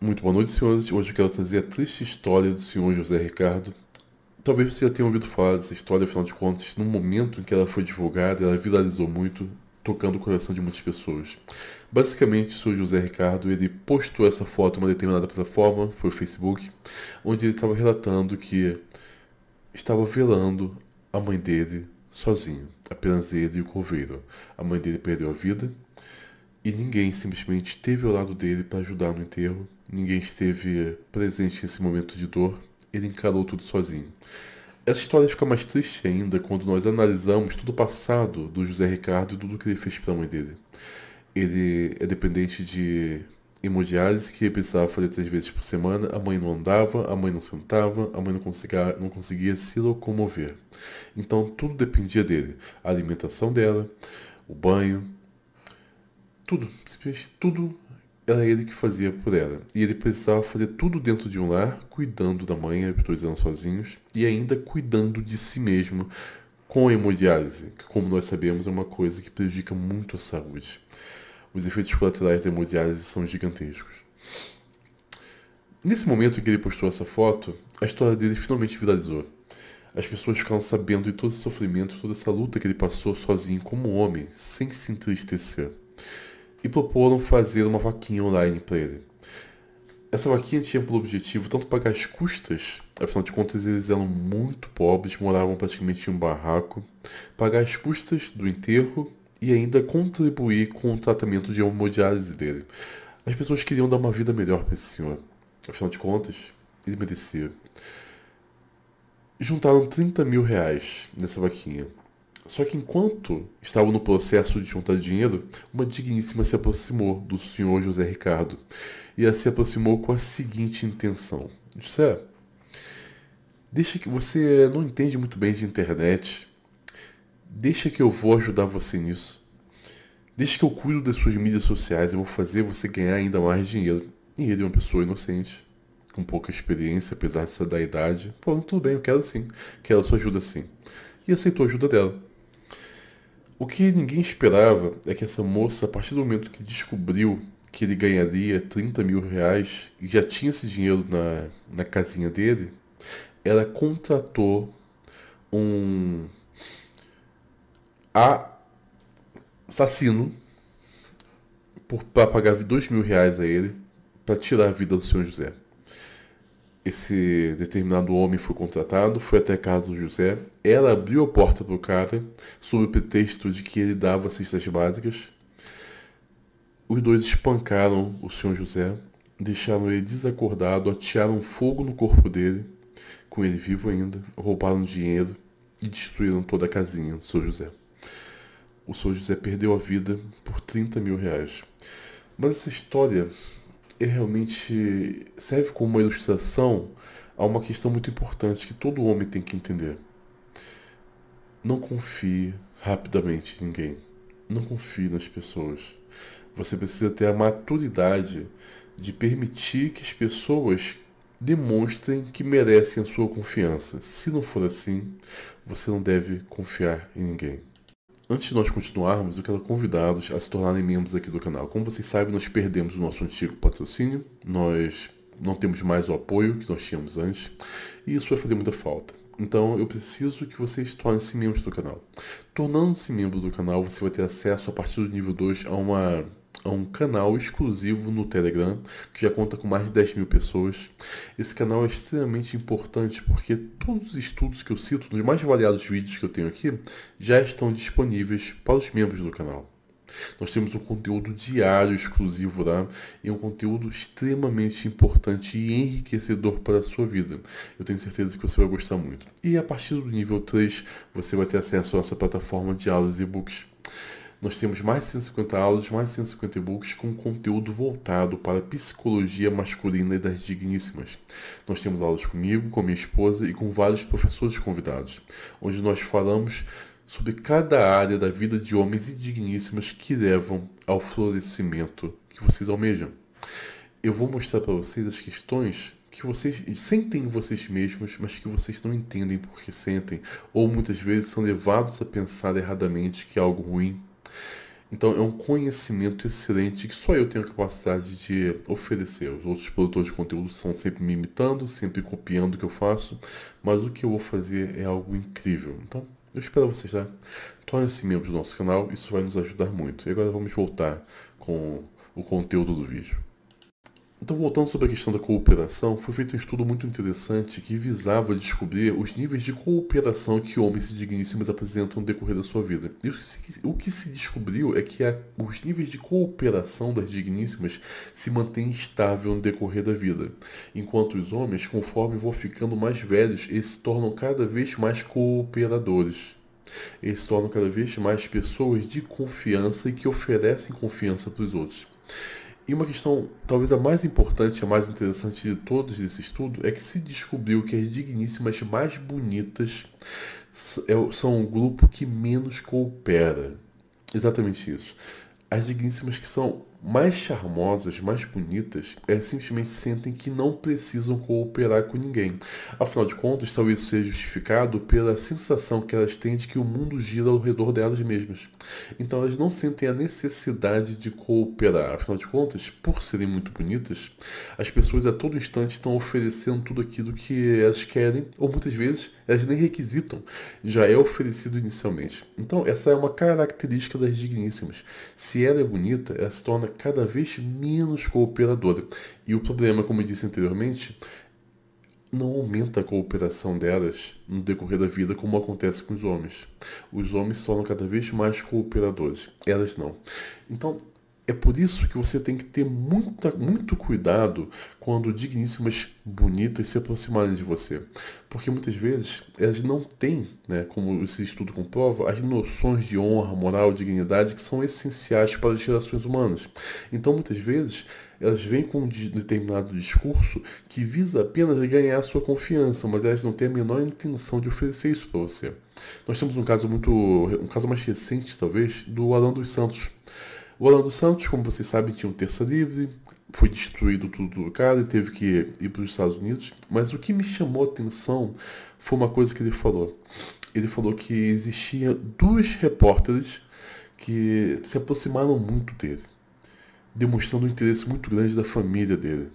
Muito boa noite, senhores. Hoje eu quero trazer a triste história do senhor José Ricardo. Talvez você já tenha ouvido falar dessa história, afinal de contas, no momento em que ela foi divulgada, ela viralizou muito, tocando o coração de muitas pessoas. Basicamente, o senhor José Ricardo, ele postou essa foto em uma determinada plataforma, foi o Facebook, onde ele estava relatando que estava velando a mãe dele sozinho, apenas ele e o coveiro. A mãe dele perdeu a vida, e ninguém simplesmente esteve ao lado dele para ajudar no enterro, ninguém esteve presente nesse momento de dor, ele encarou tudo sozinho. Essa história fica mais triste ainda quando nós analisamos todo o passado do José Ricardo e tudo que ele fez para a mãe dele. Ele é dependente de hemodiálise, que ele precisava fazer 3 vezes por semana, a mãe não andava, a mãe não sentava, a mãe não conseguia se locomover. Então tudo dependia dele, a alimentação dela, o banho, tudo, simplesmente tudo era ele que fazia por ela. E ele precisava fazer tudo dentro de um lar, cuidando da mãe, os dois eram sozinhos, e ainda cuidando de si mesmo com a hemodiálise, que como nós sabemos é uma coisa que prejudica muito a saúde. Os efeitos colaterais da hemodiálise são gigantescos. Nesse momento em que ele postou essa foto, a história dele finalmente viralizou. As pessoas ficaram sabendo de todo esse sofrimento, toda essa luta que ele passou sozinho como homem, sem se entristecer, e proporam fazer uma vaquinha online para ele. Essa vaquinha tinha por objetivo tanto pagar as custas, afinal de contas eles eram muito pobres, moravam praticamente em um barraco, pagar as custas do enterro e ainda contribuir com o tratamento de hemodiálise dele. As pessoas queriam dar uma vida melhor para esse senhor, afinal de contas, ele merecia. Juntaram 30 mil reais nessa vaquinha. Só que enquanto estavam no processo de juntar dinheiro, uma digníssima se aproximou do senhor José Ricardo. E ela se aproximou com a seguinte intenção: José, deixa que você não entende muito bem de internet, deixa que eu vou ajudar você nisso. Deixa que eu cuido das suas mídias sociais, eu vou fazer você ganhar ainda mais dinheiro. E ele é uma pessoa inocente, com pouca experiência, apesar da idade. Pô, tudo bem, eu quero sim, quero a sua ajuda sim. E aceitou a ajuda dela. O que ninguém esperava é que essa moça, a partir do momento que descobriu que ele ganharia 30 mil reais e já tinha esse dinheiro na casinha dele, ela contratou um assassino para pagar 2 mil reais a ele para tirar a vida do senhor José. Esse determinado homem foi contratado, foi até a casa do José. Ela abriu a porta para o cara, sob o pretexto de que ele dava cestas básicas. Os dois espancaram o senhor José, deixaram ele desacordado, atearam fogo no corpo dele, com ele vivo ainda, roubaram dinheiro e destruíram toda a casinha do senhor José. O senhor José perdeu a vida por 30 mil reais. Mas essa história realmente serve como uma ilustração a uma questão muito importante que todo homem tem que entender. Não confie rapidamente em ninguém. Não confie nas pessoas. Você precisa ter a maturidade de permitir que as pessoas demonstrem que merecem a sua confiança. Se não for assim, você não deve confiar em ninguém. Antes de nós continuarmos, eu quero convidá-los a se tornarem membros aqui do canal. Como vocês sabem, nós perdemos o nosso antigo patrocínio, nós não temos mais o apoio que nós tínhamos antes, e isso vai fazer muita falta. Então eu preciso que vocês tornem-se membros do canal. Tornando-se membro do canal, você vai ter acesso a partir do nível 2 a um canal exclusivo no Telegram, que já conta com mais de 10 mil pessoas. Esse canal é extremamente importante porque todos os estudos que eu cito, nos mais variados vídeos que eu tenho aqui, já estão disponíveis para os membros do canal. Nós temos um conteúdo diário exclusivo lá e um conteúdo extremamente importante e enriquecedor para a sua vida. Eu tenho certeza que você vai gostar muito. E a partir do nível 3, você vai ter acesso à nossa plataforma de aulas e e-books. Nós temos mais de 150 aulas, mais de 150 e-books com conteúdo voltado para a psicologia masculina e das digníssimas. Nós temos aulas comigo, com minha esposa e com vários professores convidados, onde nós falamos sobre cada área da vida de homens e digníssimas que levam ao florescimento que vocês almejam. Eu vou mostrar para vocês as questões que vocês sentem em vocês mesmos, mas que vocês não entendem porque sentem, ou muitas vezes são levados a pensar erradamente que é algo ruim. Então é um conhecimento excelente que só eu tenho a capacidade de oferecer. Os outros produtores de conteúdo estão sempre me imitando, sempre copiando o que eu faço, mas o que eu vou fazer é algo incrível. Então eu espero vocês lá. Tornem-se membros do nosso canal, isso vai nos ajudar muito. E agora vamos voltar com o conteúdo do vídeo. Então, voltando sobre a questão da cooperação, foi feito um estudo muito interessante que visava descobrir os níveis de cooperação que homens digníssimos apresentam no decorrer da sua vida. E o que se descobriu é que os níveis de cooperação das digníssimas se mantêm estável no decorrer da vida, enquanto os homens, conforme vão ficando mais velhos, eles se tornam cada vez mais cooperadores. Eles se tornam cada vez mais pessoas de confiança e que oferecem confiança para os outros. E uma questão, talvez a mais importante, a mais interessante de todos desse estudo, é que se descobriu que as digníssimas mais bonitas são o grupo que menos coopera. Exatamente isso. As digníssimas que são mais charmosas, mais bonitas, simplesmente sentem que não precisam cooperar com ninguém. Afinal de contas, talvez isso seja justificado pela sensação que elas têm de que o mundo gira ao redor delas mesmas. Então elas não sentem a necessidade de cooperar. Afinal de contas, por serem muito bonitas, as pessoas a todo instante estão oferecendo tudo aquilo que elas querem, ou muitas vezes elas nem requisitam, já é oferecido inicialmente. Então essa é uma característica das digníssimas. Se ela é bonita, ela se torna cada vez menos cooperadora. E o problema, como eu disse anteriormente, não aumenta a cooperação delas no decorrer da vida como acontece com os homens. Os homens se tornam cada vez mais cooperadores, elas não. Então, é por isso que você tem que ter muito cuidado quando digníssimas bonitas se aproximarem de você. Porque muitas vezes elas não têm, né, como esse estudo comprova, as noções de honra, moral, dignidade que são essenciais para as relações humanas. Então muitas vezes elas vêm com um determinado discurso que visa apenas ganhar a sua confiança, mas elas não têm a menor intenção de oferecer isso para você. Nós temos um caso mais recente, talvez, do Alan dos Santos. O Alan dos Santos, como vocês sabem, tinha um terça livre, foi destruído tudo do cara e teve que ir para os Estados Unidos. Mas o que me chamou a atenção foi uma coisa que ele falou. Ele falou que existia duas repórteres que se aproximaram muito dele, demonstrando um interesse muito grande da família dele.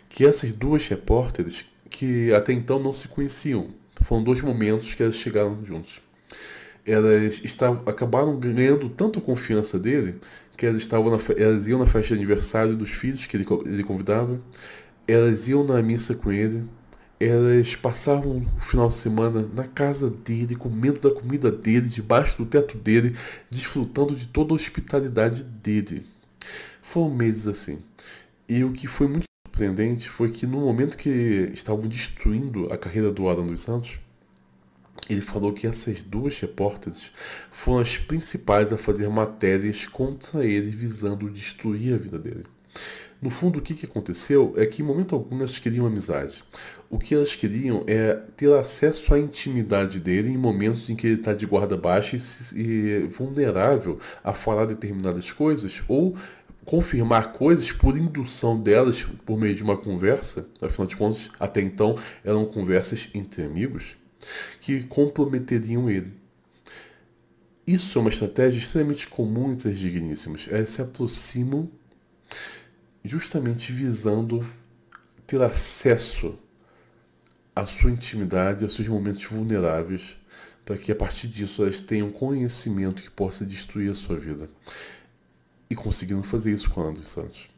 Que essas duas repórteres, que até então não se conheciam, foram dois momentos que elas chegaram juntos. Acabaram ganhando tanto a confiança dele que elas iam na festa de aniversário dos filhos que ele convidava, elas iam na missa com ele, elas passavam o final de semana na casa dele, comendo da comida dele, debaixo do teto dele, desfrutando de toda a hospitalidade dele. Foram meses assim. E o que foi muito surpreendente foi que no momento que estavam destruindo a carreira do Alan dos Santos, ele falou que essas duas repórteres foram as principais a fazer matérias contra ele, visando destruir a vida dele. No fundo, o que aconteceu é que em momento algum elas queriam amizade. O que elas queriam é ter acesso à intimidade dele em momentos em que ele está de guarda baixa e vulnerável a falar determinadas coisas ou confirmar coisas por indução delas por meio de uma conversa. Afinal de contas, até então eram conversas entre amigos que comprometeriam ele. Isso é uma estratégia extremamente comum entre as digníssimas. Elas se aproximam justamente visando ter acesso à sua intimidade, aos seus momentos vulneráveis, para que a partir disso elas tenham conhecimento que possa destruir a sua vida. E conseguiram fazer isso com a Alan dos Santos.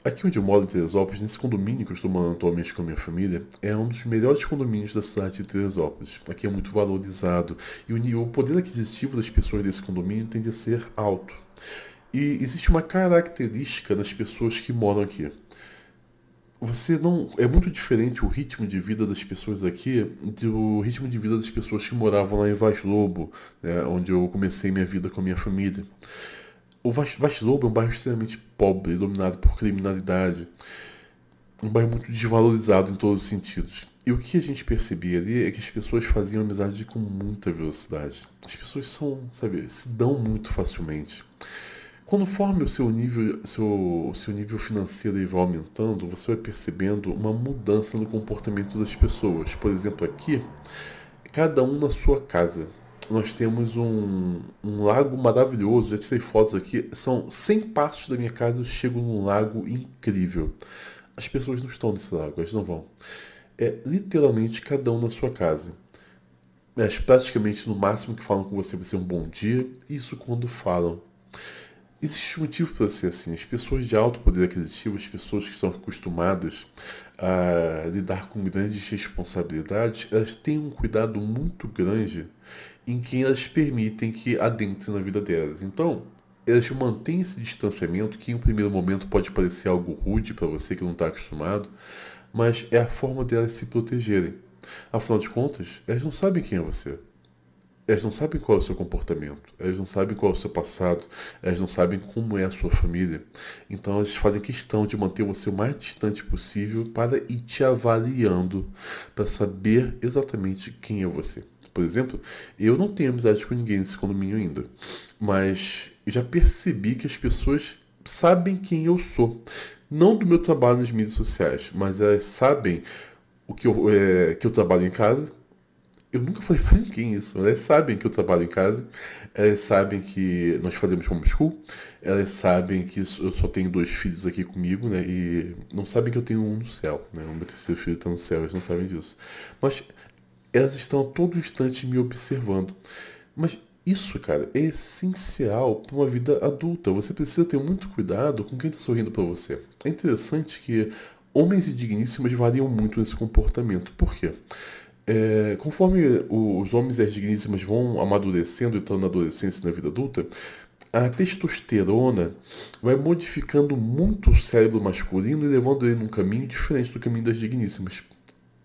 Aqui onde eu moro em Teresópolis, nesse condomínio que eu estou morando atualmente com a minha família, é um dos melhores condomínios da cidade de Teresópolis. Aqui é muito valorizado e o poder aquisitivo das pessoas desse condomínio tende a ser alto. E existe uma característica das pessoas que moram aqui. É muito diferente o ritmo de vida das pessoas aqui do ritmo de vida das pessoas que moravam lá em Vaz Lobo, né, onde eu comecei minha vida com a minha família. O Vaz Lobo é um bairro extremamente pobre, dominado por criminalidade. Um bairro muito desvalorizado em todos os sentidos. E o que a gente percebia ali é que as pessoas faziam amizade com muita velocidade. As pessoas se dão muito facilmente. Conforme o seu nível financeiro vai aumentando, você vai percebendo uma mudança no comportamento das pessoas. Por exemplo, aqui, cada um na sua casa. nós temos um lago maravilhoso. Já tirei fotos aqui. São 100 passos da minha casa, eu chego num lago incrível. As pessoas não estão nesse lago, elas não vão. É literalmente cada um na sua casa. Mas praticamente no máximo que falam com você vai ser um bom dia. Isso quando falam. Existe um motivo para ser assim. As pessoas de alto poder aquisitivo, as pessoas que estão acostumadas a lidar com grandes responsabilidades, elas têm um cuidado muito grande em quem elas permitem que adentre na vida delas. Então, elas mantêm esse distanciamento que em um primeiro momento pode parecer algo rude para você que não está acostumado, mas é a forma delas se protegerem. Afinal de contas, elas não sabem quem é você. Elas não sabem qual é o seu comportamento, elas não sabem qual é o seu passado, elas não sabem como é a sua família. Então elas fazem questão de manter você o mais distante possível para ir te avaliando, para saber exatamente quem é você. Por exemplo, eu não tenho amizade com ninguém nesse condomínio ainda, mas eu já percebi que as pessoas sabem quem eu sou. Não do meu trabalho nas mídias sociais, mas elas sabem que eu trabalho em casa. Eu nunca falei pra ninguém isso. Elas sabem que eu trabalho em casa, elas sabem que nós fazemos homeschool, elas sabem que eu só tenho 2 filhos aqui comigo, né? E não sabem que eu tenho um no céu, né? O meu terceiro filho está no céu, elas não sabem disso. Mas elas estão a todo instante me observando. Mas isso, cara, é essencial para uma vida adulta. Você precisa ter muito cuidado com quem está sorrindo para você. É interessante que homens e digníssimas variam muito nesse comportamento. Por quê? Conforme os homens e as digníssimas vão amadurecendo e estão na adolescência e na vida adulta, a testosterona vai modificando muito o cérebro masculino e levando ele num caminho diferente do caminho das digníssimas.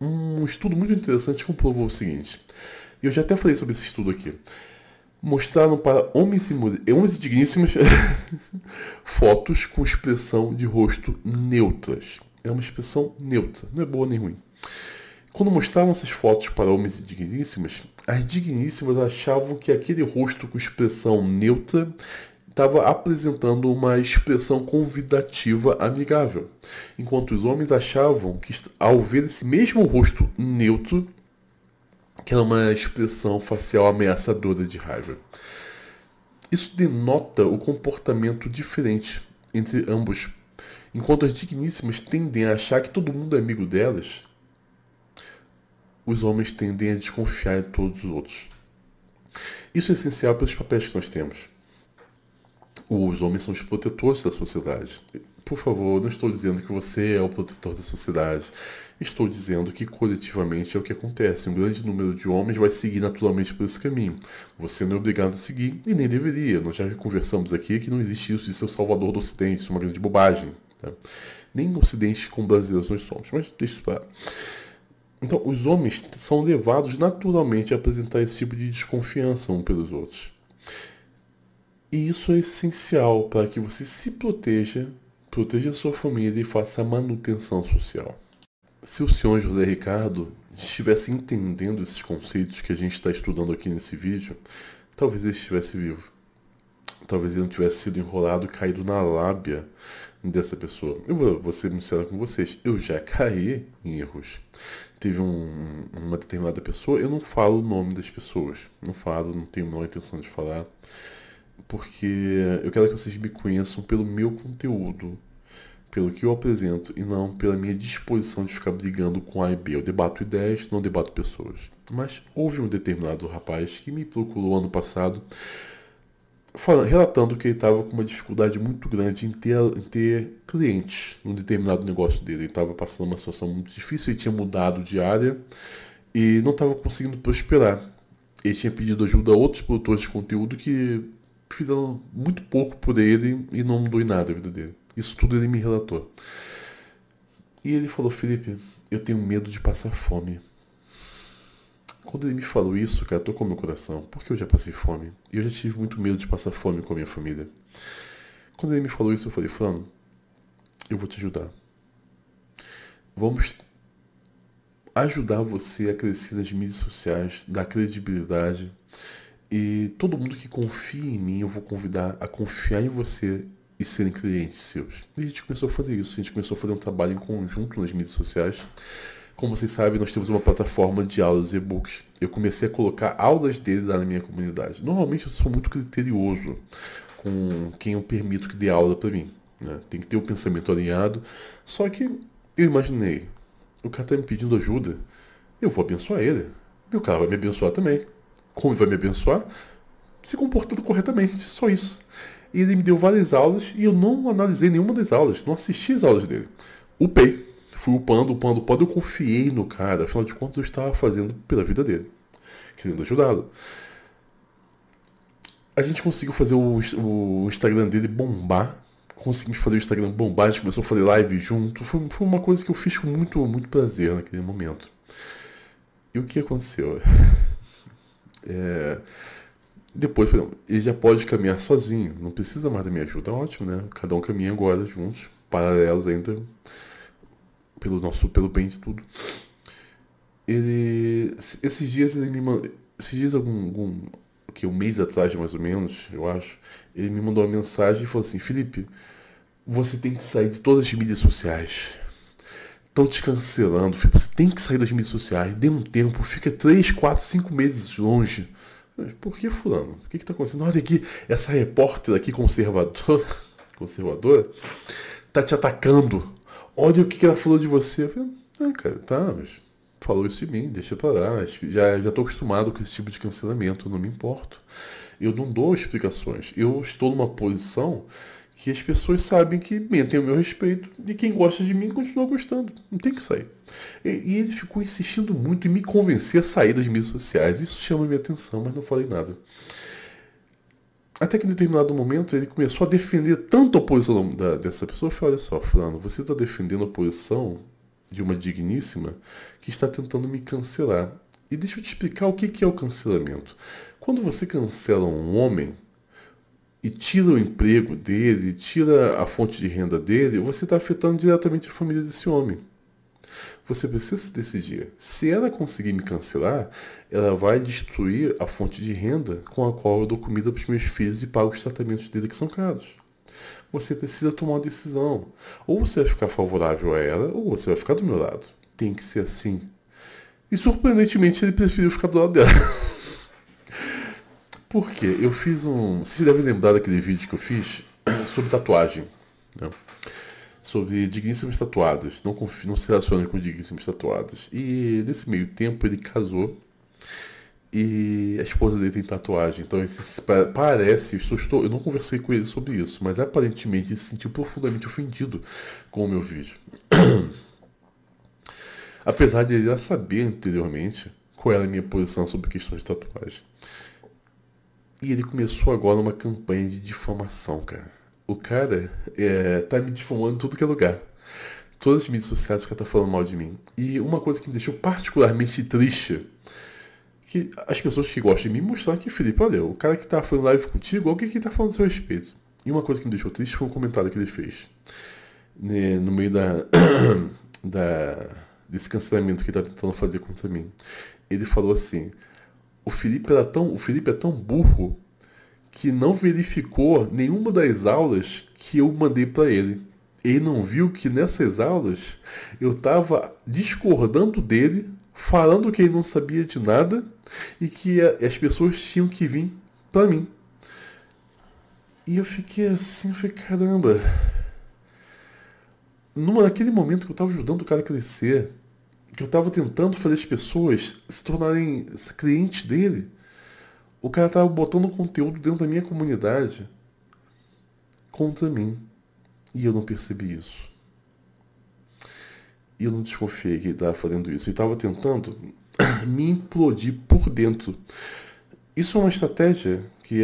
Um estudo muito interessante comprovou o seguinte, e eu já até falei sobre esse estudo aqui. Mostraram para homens e mulheres, homens e digníssimas fotos com expressão de rosto neutras. É uma expressão neutra, não é boa nem ruim. Quando mostravam essas fotos para homens e digníssimas, as digníssimas achavam que aquele rosto com expressão neutra estava apresentando uma expressão convidativa amigável, enquanto os homens achavam que, ao ver esse mesmo rosto neutro, que era uma expressão facial ameaçadora de raiva. Isso denota o comportamento diferente entre ambos. Enquanto as digníssimas tendem a achar que todo mundo é amigo delas, os homens tendem a desconfiar de todos os outros. Isso é essencial pelos papéis que nós temos. Os homens são os protetores da sociedade. Por favor, não estou dizendo que você é o protetor da sociedade. Estou dizendo que coletivamente é o que acontece. Um grande número de homens vai seguir naturalmente por esse caminho. Você não é obrigado a seguir e nem deveria. Nós já conversamos aqui que não existe isso de ser o salvador do Ocidente. Isso é uma grande bobagem. Tá? Nem no Ocidente como brasileiros nós somos. Mas deixa isso para lá. Então, os homens são levados naturalmente a apresentar esse tipo de desconfiança uns pelos outros. E isso é essencial para que você se proteja, proteja a sua família e faça a manutenção social. Se o senhor José Ricardo estivesse entendendo esses conceitos que a gente está estudando aqui nesse vídeo, talvez ele estivesse vivo. Talvez ele não tivesse sido enrolado e caído na lábia dessa pessoa. Eu vou ser sincero com vocês, eu já caí em erros. Teve uma determinada pessoa, eu não falo o nome das pessoas, não falo, não tenho a menor intenção de falar, porque eu quero que vocês me conheçam pelo meu conteúdo, pelo que eu apresento e não pela minha disposição de ficar brigando com A e B. Eu debato ideias, não debato pessoas. Mas houve um determinado rapaz que me procurou ano passado relatando que ele estava com uma dificuldade muito grande em ter clientes num determinado negócio dele. Ele estava passando uma situação muito difícil, ele tinha mudado de área e não estava conseguindo prosperar. Ele tinha pedido ajuda a outros produtores de conteúdo que fizeram muito pouco por ele e não mudou em nada a vida dele. Isso tudo ele me relatou. E ele falou: Felipe, eu tenho medo de passar fome. Quando ele me falou isso, cara, tocou meu coração, porque eu já passei fome. E eu já tive muito medo de passar fome com a minha família. Quando ele me falou isso, eu falei: Fulano, eu vou te ajudar. Vamos ajudar você a crescer nas mídias sociais, dar credibilidade. E todo mundo que confia em mim, eu vou convidar a confiar em você e serem clientes seus. E a gente começou a fazer isso, a gente começou a fazer um trabalho em conjunto nas mídias sociais Como vocês sabem, nós temos uma plataforma de aulas e e-books. Eu comecei a colocar aulas dele lá na minha comunidade. Normalmente eu sou muito criterioso com quem eu permito que dê aula para mim, né? Tem que ter o pensamento alinhado. Só que eu imaginei, o cara tá me pedindo ajuda, eu vou abençoar ele. E o cara vai me abençoar também. Como ele vai me abençoar? Se comportando corretamente, só isso. E ele me deu várias aulas e eu não analisei nenhuma das aulas, não assisti as aulas dele. Upei. Fui upando. Eu confiei no cara, afinal de contas eu estava fazendo pela vida dele, querendo ajudá-lo. A gente conseguiu fazer o Instagram dele bombar. Conseguimos fazer o Instagram bombar, a gente começou a fazer live junto. Foi uma coisa que eu fiz com muito prazer naquele momento. E o que aconteceu? Depois, ele já pode caminhar sozinho, não precisa mais da minha ajuda, ótimo, né? Cada um caminha agora juntos, paralelos ainda, pelo bem de tudo. Esses dias ele me mandou, que um mês atrás mais ou menos, eu acho, ele me mandou uma mensagem e falou assim: Felipe, você tem que sair de todas as mídias sociais. Estão te cancelando, Felipe, você tem que sair das mídias sociais, dê um tempo, fica 3, 4, 5 meses longe. Por que, fulano? O que está acontecendo? Olha aqui, essa repórter aqui conservadora, tá te atacando. Olha o que ela falou de você. Eu falei, cara, tá, mas falou isso de mim, deixa pra lá. Já tô acostumado com esse tipo de cancelamento, eu não me importo. Eu não dou explicações. Eu estou numa posição que as pessoas sabem que mentem o meu respeito e quem gosta de mim continua gostando. Não tem que sair. E ele ficou insistindo muito em me convencer a sair das mídias sociais. Isso chama minha atenção, mas não falei nada. Até que em determinado momento ele começou a defender tanto a posição dessa pessoa. Eu falei, olha só, fulano, você está defendendo a posição de uma digníssima que está tentando me cancelar. E deixa eu te explicar o que é o cancelamento. Quando você cancela um homem e tira o emprego dele, tira a fonte de renda dele, você está afetando diretamente a família desse homem. Você precisa se decidir. Se ela conseguir me cancelar, ela vai destruir a fonte de renda com a qual eu dou comida para os meus filhos e pago os tratamentos dele que são caros. Você precisa tomar uma decisão. Ou você vai ficar favorável a ela, ou você vai ficar do meu lado. Tem que ser assim. E surpreendentemente ele preferiu ficar do lado dela. Por quê? Eu fiz um... Vocês devem lembrar daquele vídeo que eu fiz sobre tatuagem, né? Sobre digníssimas tatuadas. Não se relaciona com digníssimas tatuadas. E nesse meio tempo ele casou e a esposa dele tem tatuagem. Então parece, eu não conversei com ele sobre isso, mas aparentemente ele se sentiu profundamente ofendido com o meu vídeo. Apesar de ele já saber anteriormente qual era a minha posição sobre questões de tatuagem. E ele começou agora uma campanha de difamação, cara. O cara tá me difamando em tudo que é lugar. Todas as mídias sociais o cara tá falando mal de mim. E uma coisa que me deixou particularmente triste, que as pessoas que gostam de mim mostraram que, Felipe, olha, o cara que tá falando live contigo, olha o que ele tá falando a seu respeito. E uma coisa que me deixou triste foi um comentário que ele fez. No meio desse cancelamento que ele tá tentando fazer contra mim. Ele falou assim: o Felipe é tão burro que não verificou nenhuma das aulas que eu mandei para ele. Ele não viu que nessas aulas eu estava discordando dele, falando que ele não sabia de nada e que as pessoas tinham que vir para mim. E eu fiquei assim, caramba. Naquele momento que eu estava ajudando o cara a crescer, que eu estava tentando fazer as pessoas se tornarem clientes dele, o cara tava botando conteúdo dentro da minha comunidade contra mim. E eu não percebi isso. E eu não desconfiei que ele estava fazendo isso. Ele estava tentando me implodir por dentro. Isso é uma estratégia que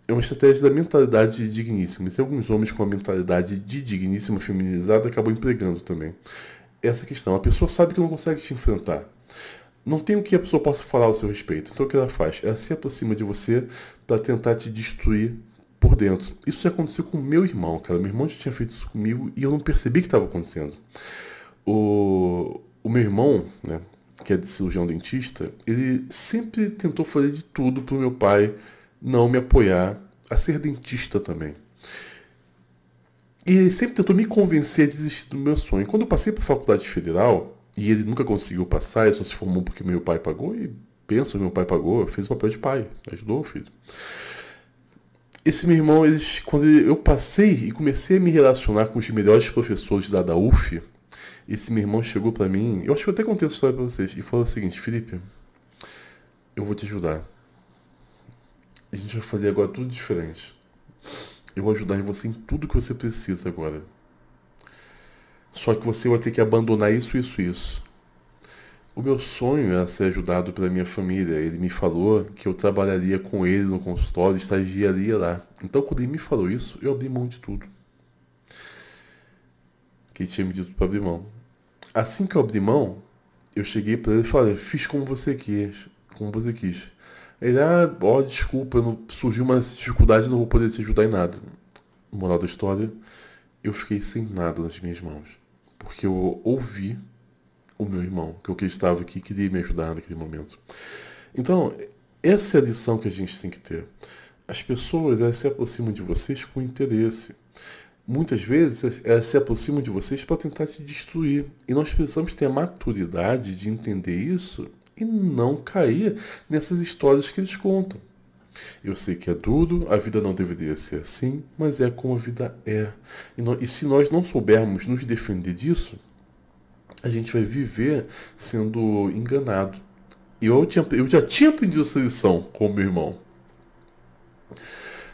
é uma estratégia da mentalidade digníssima. E alguns homens com a mentalidade de digníssima feminizada acabam empregando também. Essa questão. A pessoa sabe que não consegue te enfrentar. Não tem o que a pessoa possa falar ao seu respeito. Então o que ela faz? Ela se aproxima de você para tentar te destruir por dentro. Isso já aconteceu com o meu irmão, cara. Meu irmão já tinha feito isso comigo e eu não percebi que estava acontecendo. O meu irmão, né, que é de cirurgião dentista, ele sempre tentou fazer de tudo para o meu pai não me apoiar a ser dentista também. E ele sempre tentou me convencer a desistir do meu sonho. Quando eu passei para a faculdade federal, E ele nunca conseguiu passar, ele só se formou porque meu pai pagou, e pensa, meu pai pagou, fez o papel de pai, ajudou o filho. Esse meu irmão, eu passei e comecei a me relacionar com os melhores professores da UF, esse meu irmão chegou pra mim, eu acho que eu até contei essa história pra vocês, e falou o seguinte: Felipe, eu vou te ajudar. A gente vai fazer agora tudo diferente. Eu vou ajudar em você em tudo que você precisa agora. Só que você vai ter que abandonar isso, isso, isso. O meu sonho era ser ajudado pela minha família. Ele me falou que eu trabalharia com ele no consultório, estagiaria lá. Então, quando ele me falou isso, eu abri mão de tudo que ele tinha me dito para abrir mão. Assim que eu abri mão, eu cheguei para ele e falei: fiz como você quis, como você quis. Ele: ó, desculpa, surgiu uma dificuldade, não vou poder te ajudar em nada. Moral da história: eu fiquei sem nada nas minhas mãos, porque eu ouvi o meu irmão, que eu estava aqui, queria me ajudar naquele momento. Então, essa é a lição que a gente tem que ter. As pessoas, elas se aproximam de vocês com interesse. Muitas vezes, elas se aproximam de vocês para tentar te destruir. E nós precisamos ter a maturidade de entender isso e não cair nessas histórias que eles contam. Eu sei que é duro, a vida não deveria ser assim, mas é como a vida é. E se nós não soubermos nos defender disso, a gente vai viver sendo enganado. E eu já tinha aprendido essa lição com o meu irmão.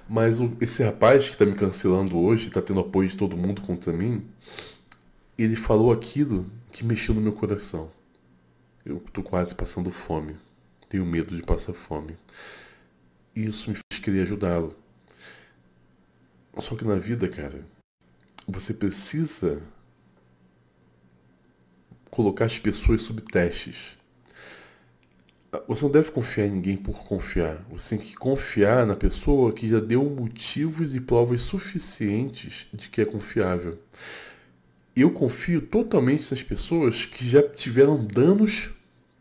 Mas esse rapaz que está me cancelando hoje, está tendo apoio de todo mundo contra mim, ele falou aquilo que mexeu no meu coração. Eu estou quase passando fome. Tenho medo de passar fome. E isso me fez querer ajudá-lo. Só que na vida, cara, você precisa colocar as pessoas sob testes. Você não deve confiar em ninguém por confiar. Você tem que confiar na pessoa que já deu motivos e provas suficientes de que é confiável. Eu confio totalmente nas pessoas que já tiveram danos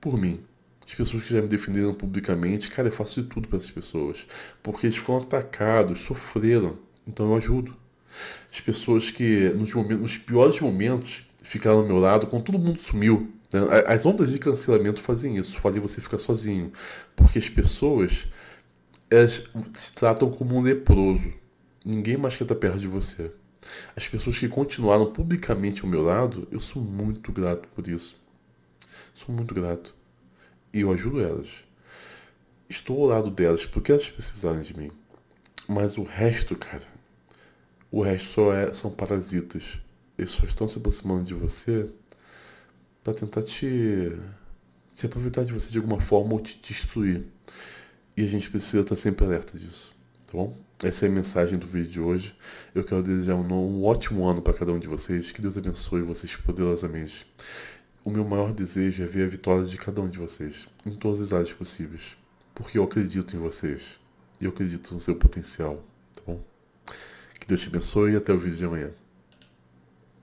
por mim. As pessoas que já me defenderam publicamente, cara, eu faço de tudo para essas pessoas. Porque eles foram atacados, sofreram. Então eu ajudo. As pessoas que nos piores momentos ficaram ao meu lado, quando todo mundo sumiu. Né? As ondas de cancelamento fazem isso, fazem você ficar sozinho. Porque as pessoas, elas se tratam como um leproso. Ninguém mais quer estar perto de você. As pessoas que continuaram publicamente ao meu lado, eu sou muito grato por isso. Sou muito grato. E eu ajudo elas. Estou ao lado delas porque elas precisarem de mim. Mas o resto, cara, o resto são parasitas. Eles só estão se aproximando de você para tentar se aproveitar de você de alguma forma ou te destruir. E a gente precisa estar sempre alerta disso, tá bom? Essa é a mensagem do vídeo de hoje. Eu quero desejar um ótimo ano para cada um de vocês. Que Deus abençoe vocês poderosamente. O meu maior desejo é ver a vitória de cada um de vocês, em todas as áreas possíveis. Porque eu acredito em vocês. E eu acredito no seu potencial, tá bom? Que Deus te abençoe e até o vídeo de amanhã.